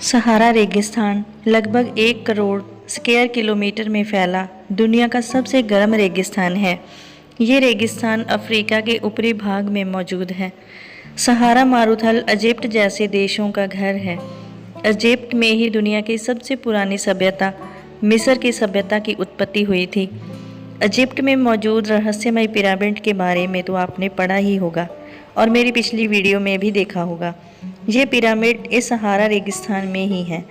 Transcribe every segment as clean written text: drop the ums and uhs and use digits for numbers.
सहारा रेगिस्तान लगभग 1 crore square kilometre में फैला दुनिया का सबसे गर्म रेगिस्तान है। ये रेगिस्तान अफ्रीका के ऊपरी भाग में मौजूद है। सहारा मारूथल इजिप्ट जैसे देशों का घर है। इजिप्ट में ही दुनिया की सबसे पुरानी सभ्यता मिस्र की सभ्यता की उत्पत्ति हुई थी। इजिप्ट में मौजूद रहस्यमय पिरामिड के बारे में तो आपने पढ़ा ही होगा और मेरी पिछली वीडियो में भी देखा होगा। ये पिरामिड इस सहारा रेगिस्तान में ही है।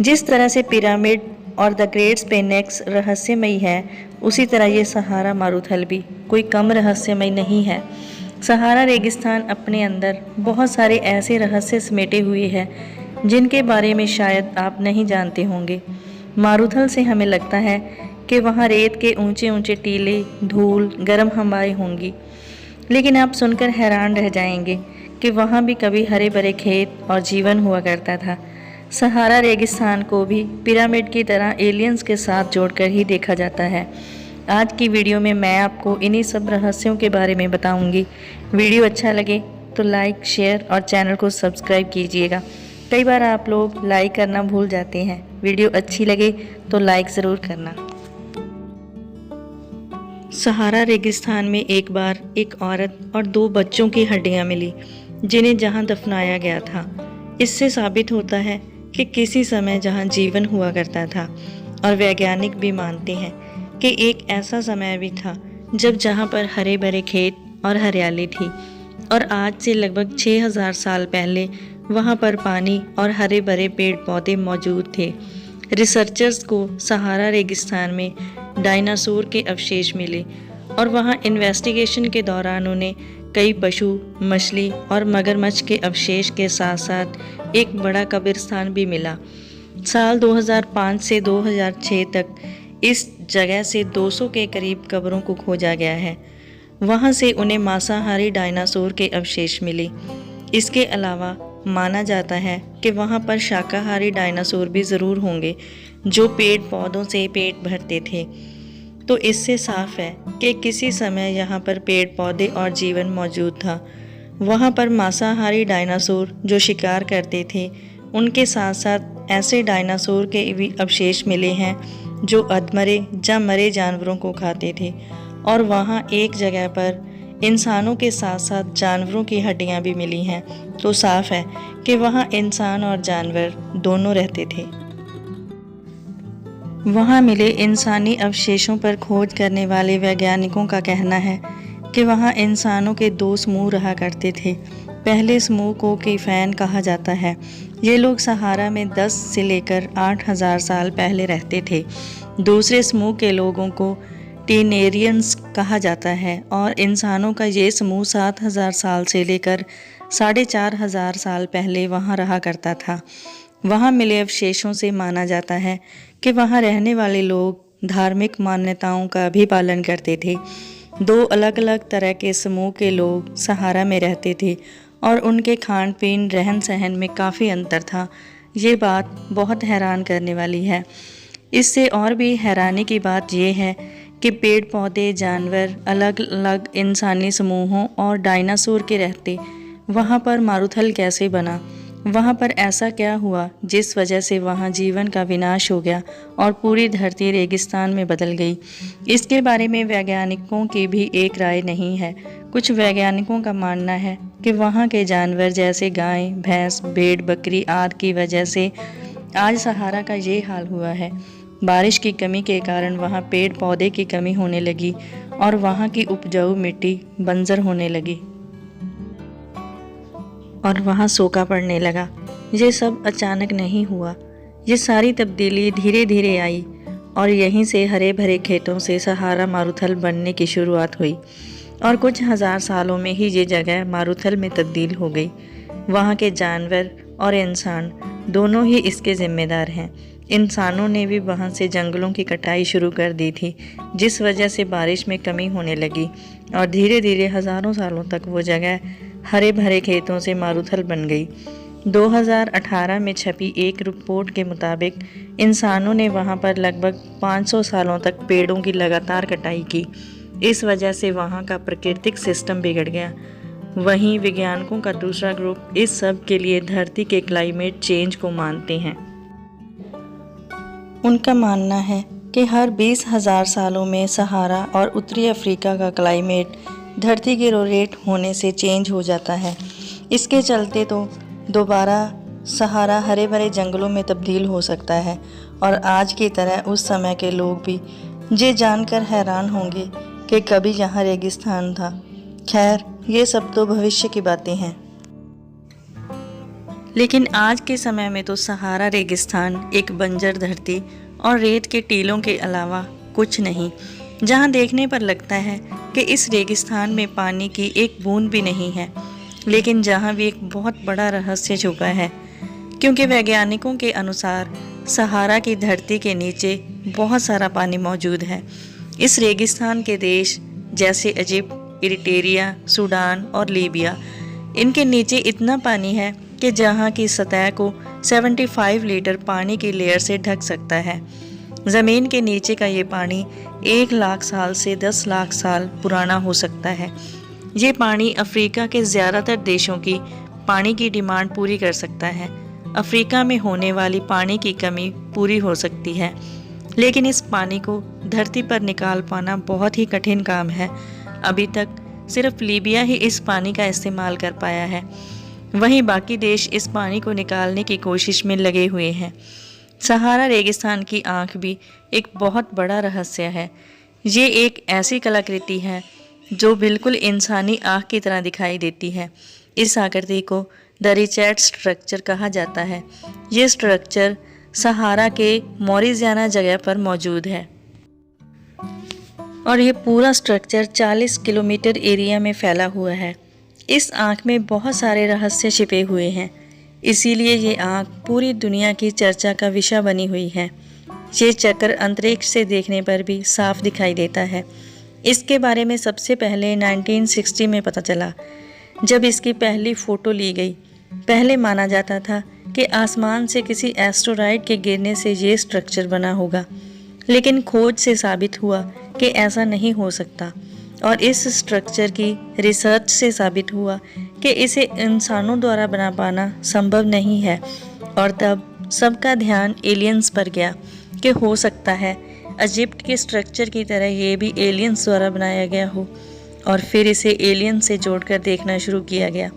जिस तरह से पिरामिड और द ग्रेट स्फिंक्स रहस्यमयी है, उसी तरह ये सहारा मारूथल भी कोई कम रहस्यमय नहीं है। सहारा रेगिस्तान अपने अंदर बहुत सारे ऐसे रहस्य समेटे हुए हैं जिनके बारे में शायद आप नहीं जानते होंगे। मारूथल से हमें लगता है कि वहाँ रेत के ऊंचे ऊंचे टीले, धूल, गर्म हवाएं होंगी, लेकिन आप सुनकर हैरान रह जाएंगे कि वहाँ भी कभी हरे भरे खेत और जीवन हुआ करता था। सहारा रेगिस्तान को भी पिरामिड की तरह एलियंस के साथ जोड़कर ही देखा जाता है। आज की वीडियो में मैं आपको इन्हीं सब रहस्यों के बारे में बताऊंगी। वीडियो अच्छा लगे तो लाइक, शेयर और चैनल को सब्सक्राइब कीजिएगा। कई बार आप लोग लाइक करना भूल जाते हैं। वीडियो अच्छी लगे तो लाइक ज़रूर करना। सहारा रेगिस्तान में एक बार एक औरत और 2 बच्चों की हड्डियां मिली जिन्हें जहां दफनाया गया था। इससे साबित होता है कि किसी समय जहां जीवन हुआ करता था, और वैज्ञानिक भी मानते हैं कि एक ऐसा समय भी था जब जहां पर हरे भरे खेत और हरियाली थी, और आज से लगभग 6000 साल पहले वहां पर पानी और हरे भरे पेड़ पौधे मौजूद थे। रिसर्चर्स को सहारा रेगिस्तान में डायनासोर के अवशेष मिले और वहां इन्वेस्टिगेशन के दौरान उन्हें कई पशु, मछली और मगरमच्छ के अवशेष के साथ साथ एक बड़ा कब्रिस्तान भी मिला। साल 2005 से 2006 तक इस जगह से 200 के करीब कब्रों को खोजा गया है। वहां से उन्हें मांसाहारी डायनासोर के अवशेष मिले। इसके अलावा माना जाता है कि वहां पर शाकाहारी डायनासोर भी ज़रूर होंगे जो पेड़ पौधों से पेट भरते थे। तो इससे साफ है कि किसी समय यहाँ पर पेड़ पौधे और जीवन मौजूद था। वहाँ पर मांसाहारी डायनासोर जो शिकार करते थे, उनके साथ साथ ऐसे डायनासोर के भी अवशेष मिले हैं जो अधमरे या मरे जानवरों को खाते थे। और वहाँ एक जगह पर इंसानों के साथ साथ जानवरों की हड्डियाँ भी मिली हैं। तो साफ है कि वहाँ इंसान और जानवर दोनों रहते थे। वहाँ मिले इंसानी अवशेषों पर खोज करने वाले वैज्ञानिकों का कहना है कि वहाँ इंसानों के 2 समूह रहा करते थे। पहले समूह को कीफैन कहा जाता है। ये लोग सहारा में 10 से लेकर 8000 साल पहले रहते थे। दूसरे समूह के लोगों को टीनेरियंस कहा जाता है और इंसानों का ये समूह 7000 साल से लेकर 4500 साल पहले वहाँ रहा करता था। वहाँ मिले अवशेषों से माना जाता है कि वहाँ रहने वाले लोग धार्मिक मान्यताओं का भी पालन करते थे। 2 अलग अलग तरह के समूह के लोग सहारा में रहते थे और उनके खान पीन, रहन सहन में काफ़ी अंतर था। ये बात बहुत हैरान करने वाली है। इससे और भी हैरानी की बात यह है कि पेड़ पौधे, जानवर अलग अलग इंसानी समूहों और डायनासोर के रहते वहाँ पर मारूथल कैसे बना। वहाँ पर ऐसा क्या हुआ जिस वजह से वहाँ जीवन का विनाश हो गया और पूरी धरती रेगिस्तान में बदल गई। इसके बारे में वैज्ञानिकों की भी एक राय नहीं है। कुछ वैज्ञानिकों का मानना है कि वहाँ के जानवर जैसे गाय, भैंस, भेड़, बकरी आदि की वजह से आज सहारा का ये हाल हुआ है। बारिश की कमी के कारण वहाँ पेड़ पौधे की कमी होने लगी और वहाँ की उपजाऊ मिट्टी बंजर होने लगी और वहाँ सूखा पड़ने लगा। ये सब अचानक नहीं हुआ। ये सारी तब्दीली धीरे धीरे आई और यहीं से हरे भरे खेतों से सहारा मारूथल बनने की शुरुआत हुई और कुछ हज़ार सालों में ही ये जगह मारूथल में तब्दील हो गई। वहाँ के जानवर और इंसान दोनों ही इसके जिम्मेदार हैं। इंसानों ने भी वहाँ से जंगलों की कटाई शुरू कर दी थी, जिस वजह से बारिश में कमी होने लगी और धीरे धीरे हज़ारों सालों तक वो जगह हरे भरे खेतों से मारूथल बन गई। 2018 में छपी एक रिपोर्ट के मुताबिक इंसानों ने वहाँ पर लगभग 500 सालों तक पेड़ों की लगातार कटाई की। इस वजह से वहाँ का प्राकृतिक सिस्टम बिगड़ गया वहीं वैज्ञानिकों का दूसरा ग्रुप इस सब के लिए धरती के क्लाइमेट चेंज को मानते हैं। उनका मानना है कि हर 20,000 सालों में सहारा और उत्तरी अफ्रीका का क्लाइमेट धरती के रोटेट होने से चेंज हो जाता है। इसके चलते तो दोबारा सहारा हरे भरे जंगलों में तब्दील हो सकता है और आज की तरह उस समय के लोग भी ये जानकर हैरान होंगे कि कभी यहाँ रेगिस्तान था। खैर, ये सब तो भविष्य की बातें हैं। लेकिन आज के समय में तो सहारा रेगिस्तान एक बंजर धरती और रेत के टीलों के अलावा कुछ नहीं, जहाँ देखने पर लगता है कि इस रेगिस्तान में पानी की एक बूंद भी नहीं है, लेकिन जहाँ भी एक बहुत बड़ा रहस्य छुपा है, क्योंकि वैज्ञानिकों के अनुसार सहारा की धरती के नीचे बहुत सारा पानी मौजूद है। इस रेगिस्तान के देश जैसे इजिप्ट, इरिट्रिया, सूडान और लीबिया, इनके नीचे इतना पानी है कि जहाँ की सतह को 75 लीटर पानी की लेयर से ढक सकता है। ज़मीन के नीचे का ये पानी 1 लाख साल से 10 लाख साल पुराना हो सकता है। ये पानी अफ्रीका के ज़्यादातर देशों की पानी की डिमांड पूरी कर सकता है। अफ्रीका में होने वाली पानी की कमी पूरी हो सकती है, लेकिन इस पानी को धरती पर निकाल पाना बहुत ही कठिन काम है। अभी तक सिर्फ लीबिया ही इस पानी का इस्तेमाल कर पाया है, वहीं बाकी देश इस पानी को निकालने की कोशिश में लगे हुए हैं। सहारा रेगिस्तान की आँख भी एक बहुत बड़ा रहस्य है। ये एक ऐसी कलाकृति है जो बिल्कुल इंसानी आँख की तरह दिखाई देती है। इस आकृति को द रिचर्ड स्ट्रक्चर कहा जाता है। ये स्ट्रक्चर सहारा के मॉरिजियाना जगह पर मौजूद है और ये पूरा स्ट्रक्चर 40 किलोमीटर एरिया में फैला हुआ है। इस आँख में बहुत सारे रहस्य छिपे हुए हैं, इसीलिए ये आँख पूरी दुनिया की चर्चा का विषय बनी हुई है। ये चक्र अंतरिक्ष से देखने पर भी साफ दिखाई देता है। इसके बारे में सबसे पहले 1960 में पता चला, जब इसकी पहली फ़ोटो ली गई। पहले माना जाता था कि आसमान से किसी एस्टेरॉयड के गिरने से ये स्ट्रक्चर बना होगा, लेकिन खोज से साबित हुआ कि ऐसा नहीं हो सकता और इस स्ट्रक्चर की रिसर्च से साबित हुआ कि इसे इंसानों द्वारा बना पाना संभव नहीं है। और तब सबका ध्यान एलियंस पर गया कि हो सकता है इजिप्ट के स्ट्रक्चर की तरह ये भी एलियंस द्वारा बनाया गया हो, और फिर इसे एलियन से जोड़कर देखना शुरू किया गया।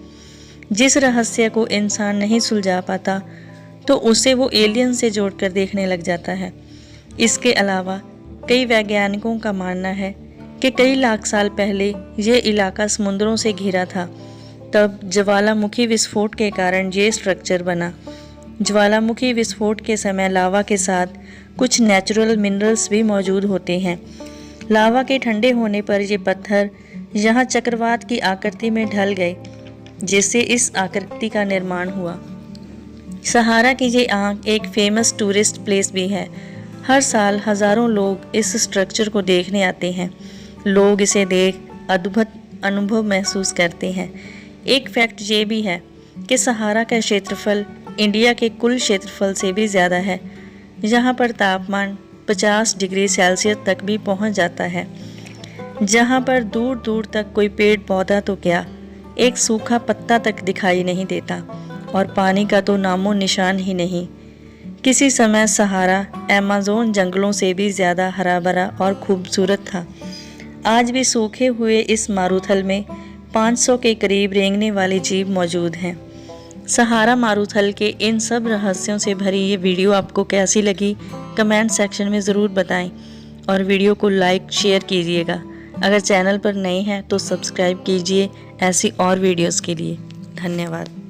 जिस रहस्य को इंसान नहीं सुलझा पाता तो उसे वो एलियन से जोड़कर देखने लग जाता है। इसके अलावा कई वैज्ञानिकों का मानना है कि कई लाख साल पहले ये इलाका समुद्रों से घिरा था। तब ज्वालामुखी विस्फोट के कारण ये स्ट्रक्चर बना। ज्वालामुखी विस्फोट के समय लावा के साथ कुछ नेचुरल मिनरल्स भी मौजूद होते हैं। लावा के ठंडे होने पर ये पत्थर यहाँ चक्रवात की आकृति में ढल गए, जिससे इस आकृति का निर्माण हुआ। सहारा की ये आँख एक फेमस टूरिस्ट प्लेस भी है। हर साल हज़ारों लोग इस स्ट्रक्चर को देखने आते हैं। लोग इसे देख अद्भुत अनुभव महसूस करते हैं। एक फैक्ट ये भी है कि सहारा का क्षेत्रफल इंडिया के कुल क्षेत्रफल से भी ज़्यादा है। यहाँ पर तापमान 50 डिग्री सेल्सियस तक भी पहुँच जाता है। जहाँ पर दूर दूर तक कोई पेड़ पौधा तो क्या, एक सूखा पत्ता तक दिखाई नहीं देता और पानी का तो नामो निशान ही नहीं। किसी समय सहारा अमेज़न जंगलों से भी ज़्यादा हरा भरा और खूबसूरत था। आज भी सूखे हुए इस मारूथल में 500 के करीब रेंगने वाले जीव मौजूद हैं। सहारा मारूथल के इन सब रहस्यों से भरी ये वीडियो आपको कैसी लगी, कमेंट सेक्शन में ज़रूर बताएं और वीडियो को लाइक शेयर कीजिएगा। अगर चैनल पर नए हैं तो सब्सक्राइब कीजिए ऐसी और वीडियोस के लिए। धन्यवाद।